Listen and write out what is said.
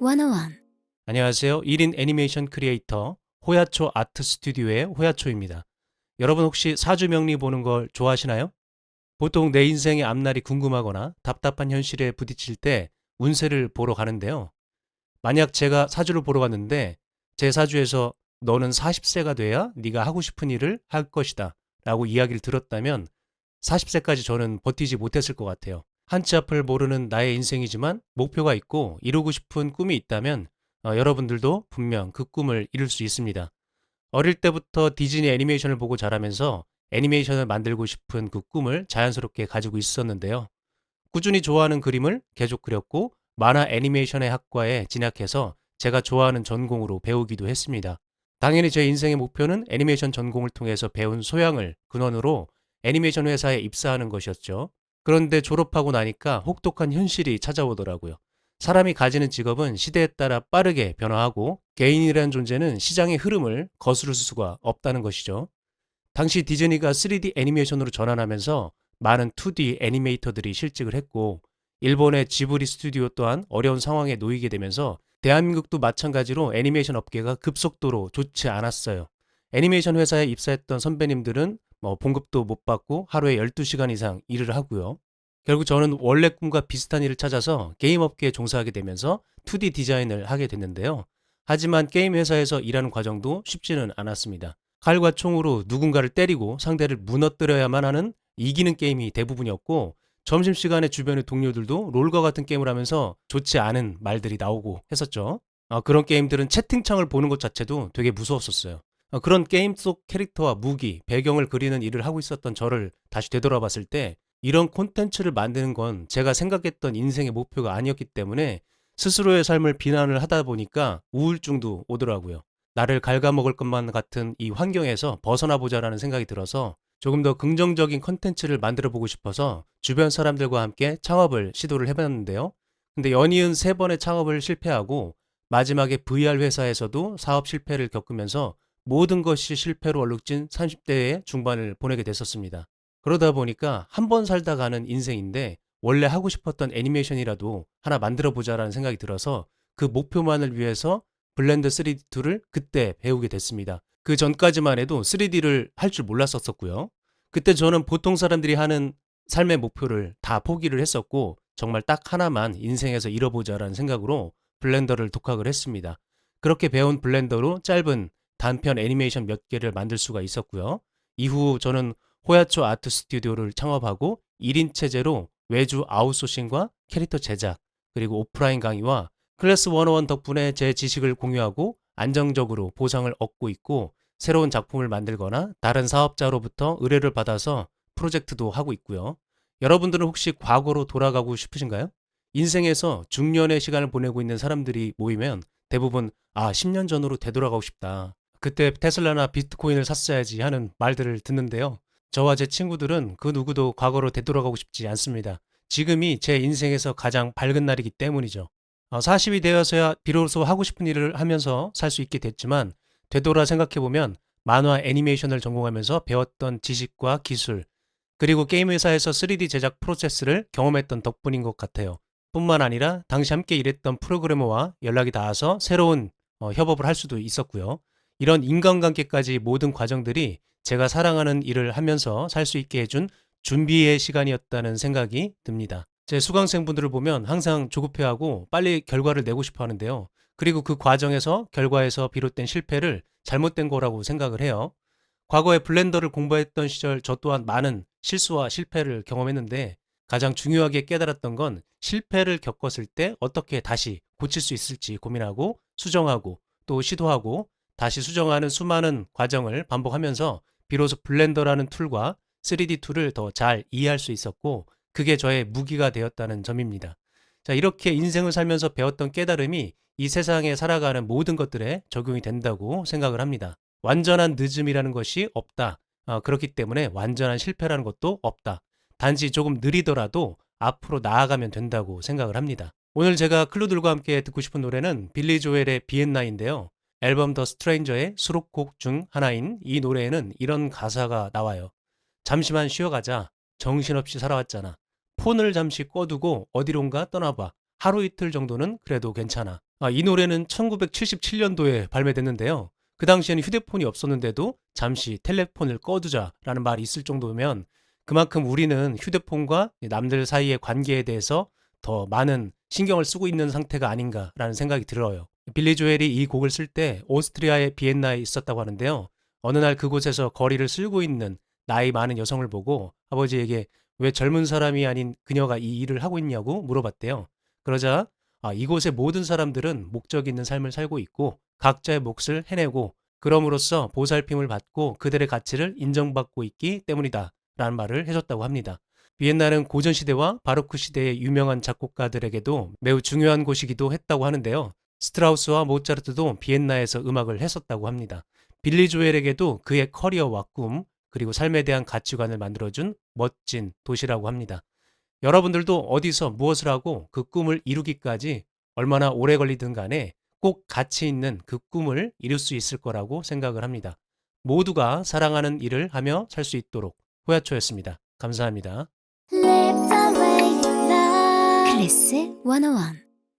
101. 안녕하세요. 1인 애니메이션 크리에이터 호야초 아트 스튜디오의 호야초입니다. 여러분 혹시 사주 명리 보는 걸 좋아하시나요? 보통 내 인생의 앞날이 궁금하거나 답답한 현실에 부딪힐 때 운세를 보러 가는데요. 만약 제가 사주를 보러 갔는데 제 사주에서 너는 40세가 돼야 네가 하고 싶은 일을 할 것이다 라고 이야기를 들었다면 40세까지 저는 버티지 못했을 것 같아요. 한치 앞을 모르는 나의 인생이지만 목표가 있고 이루고 싶은 꿈이 있다면 여러분들도 분명 그 꿈을 이룰 수 있습니다. 어릴 때부터 디즈니 애니메이션을 보고 자라면서 애니메이션을 만들고 싶은 그 꿈을 자연스럽게 가지고 있었는데요. 꾸준히 좋아하는 그림을 계속 그렸고 만화 애니메이션의 학과에 진학해서 제가 좋아하는 전공으로 배우기도 했습니다. 당연히 제 인생의 목표는 애니메이션 전공을 통해서 배운 소양을 근원으로 애니메이션 회사에 입사하는 것이었죠. 그런데 졸업하고 나니까 혹독한 현실이 찾아오더라고요. 사람이 가지는 직업은 시대에 따라 빠르게 변화하고 개인이라는 존재는 시장의 흐름을 거스를 수가 없다는 것이죠. 당시 디즈니가 3D 애니메이션으로 전환하면서 많은 2D 애니메이터들이 실직을 했고 일본의 지브리 스튜디오 또한 어려운 상황에 놓이게 되면서 대한민국도 마찬가지로 애니메이션 업계가 급속도로 좋지 않았어요. 애니메이션 회사에 입사했던 선배님들은 봉급도 못 받고 하루에 12시간 이상 일을 하고요. 결국 저는 원래 꿈과 비슷한 일을 찾아서 게임 업계에 종사하게 되면서 2D 디자인을 하게 됐는데요. 하지만 게임 회사에서 일하는 과정도 쉽지는 않았습니다. 칼과 총으로 누군가를 때리고 상대를 무너뜨려야만 하는 이기는 게임이 대부분이었고 점심시간에 주변의 동료들도 롤과 같은 게임을 하면서 좋지 않은 말들이 나오고 했었죠. 그런 게임들은 채팅창을 보는 것 자체도 되게 무서웠었어요. 그런 게임 속 캐릭터와 무기, 배경을 그리는 일을 하고 있었던 저를 다시 되돌아봤을 때 이런 콘텐츠를 만드는 건 제가 생각했던 인생의 목표가 아니었기 때문에 스스로의 삶을 비난을 하다 보니까 우울증도 오더라고요. 나를 갉아먹을 것만 같은 이 환경에서 벗어나 보자라는 생각이 들어서 조금 더 긍정적인 컨텐츠를 만들어 보고 싶어서 주변 사람들과 함께 창업을 시도를 해봤는데요. 근데 연이은 3번의 창업을 실패하고 마지막에 VR 회사에서도 사업 실패를 겪으면서 모든 것이 실패로 얼룩진 30대의 중반을 보내게 됐었습니다. 그러다 보니까 한 번 살다 가는 인생인데 원래 하고 싶었던 애니메이션이라도 하나 만들어 보자라는 생각이 들어서 그 목표만을 위해서 블렌더 3D2를 그때 배우게 됐습니다. 그 전까지만 해도 3D를 할 줄 몰랐었고요. 그때 저는 보통 사람들이 하는 삶의 목표를 다 포기를 했었고 정말 딱 하나만 인생에서 이뤄보자라는 생각으로 블렌더를 독학을 했습니다. 그렇게 배운 블렌더로 짧은 단편 애니메이션 몇 개를 만들 수가 있었고요. 이후 저는 호야초 아트 스튜디오를 창업하고 1인 체제로 외주 아웃소싱과 캐릭터 제작, 그리고 오프라인 강의와 클래스 101 덕분에 제 지식을 공유하고 안정적으로 보상을 얻고 있고 새로운 작품을 만들거나 다른 사업자로부터 의뢰를 받아서 프로젝트도 하고 있고요. 여러분들은 혹시 과거로 돌아가고 싶으신가요? 인생에서 중년의 시간을 보내고 있는 사람들이 모이면 대부분 10년 전으로 되돌아가고 싶다. 그때 테슬라나 비트코인을 샀어야지 하는 말들을 듣는데요. 저와 제 친구들은 그 누구도 과거로 되돌아가고 싶지 않습니다. 지금이 제 인생에서 가장 밝은 날이기 때문이죠. 40이 되어서야 비로소 하고 싶은 일을 하면서 살 수 있게 됐지만 되돌아 생각해보면 만화 애니메이션을 전공하면서 배웠던 지식과 기술 그리고 게임 회사에서 3D 제작 프로세스를 경험했던 덕분인 것 같아요. 뿐만 아니라 당시 함께 일했던 프로그래머와 연락이 닿아서 새로운 협업을 할 수도 있었고요. 이런 인간관계까지 모든 과정들이 제가 사랑하는 일을 하면서 살 수 있게 해준 준비의 시간이었다는 생각이 듭니다. 제 수강생분들을 보면 항상 조급해하고 빨리 결과를 내고 싶어 하는데요. 그리고 그 과정에서 결과에서 비롯된 실패를 잘못된 거라고 생각을 해요. 과거에 블렌더를 공부했던 시절 저 또한 많은 실수와 실패를 경험했는데 가장 중요하게 깨달았던 건 실패를 겪었을 때 어떻게 다시 고칠 수 있을지 고민하고 수정하고 또 시도하고 다시 수정하는 수많은 과정을 반복하면서 비로소 블렌더라는 툴과 3D 툴을 더 잘 이해할 수 있었고 그게 저의 무기가 되었다는 점입니다. 자, 이렇게 인생을 살면서 배웠던 깨달음이 이 세상에 살아가는 모든 것들에 적용이 된다고 생각을 합니다. 완전한 늦음이라는 것이 없다. 그렇기 때문에 완전한 실패라는 것도 없다. 단지 조금 느리더라도 앞으로 나아가면 된다고 생각을 합니다. 오늘 제가 클루들과 함께 듣고 싶은 노래는 빌리 조엘의 비엔나인데요. 앨범 더 스트레인저의 수록곡 중 하나인 이 노래에는 이런 가사가 나와요. 잠시만 쉬어가자. 정신없이 살아왔잖아. 폰을 잠시 꺼두고 어디론가 떠나봐. 하루 이틀 정도는 그래도 괜찮아. 이 노래는 1977년도에 발매됐는데요. 그 당시에는 휴대폰이 없었는데도 잠시 텔레폰을 꺼두자라는 말이 있을 정도면 그만큼 우리는 휴대폰과 남들 사이의 관계에 대해서 더 많은 신경을 쓰고 있는 상태가 아닌가라는 생각이 들어요. 빌리 조엘이 이 곡을 쓸 때 오스트리아의 비엔나에 있었다고 하는데요. 어느 날 그곳에서 거리를 쓸고 있는 나이 많은 여성을 보고 아버지에게 왜 젊은 사람이 아닌 그녀가 이 일을 하고 있냐고 물어봤대요. 그러자 이곳의 모든 사람들은 목적 있는 삶을 살고 있고 각자의 몫을 해내고 그럼으로써 보살핌을 받고 그들의 가치를 인정받고 있기 때문이다 라는 말을 해줬다고 합니다. 비엔나는 고전 시대와 바로크 시대의 유명한 작곡가들에게도 매우 중요한 곳이기도 했다고 하는데요. 스트라우스와 모차르트도 비엔나에서 음악을 했었다고 합니다. 빌리 조엘에게도 그의 커리어와 꿈 그리고 삶에 대한 가치관을 만들어준 멋진 도시라고 합니다. 여러분들도 어디서 무엇을 하고 그 꿈을 이루기까지 얼마나 오래 걸리든 간에 꼭 가치 있는 그 꿈을 이룰 수 있을 거라고 생각을 합니다. 모두가 사랑하는 일을 하며 살 수 있도록 호야초였습니다. 감사합니다. Live the way you love. 클래스 101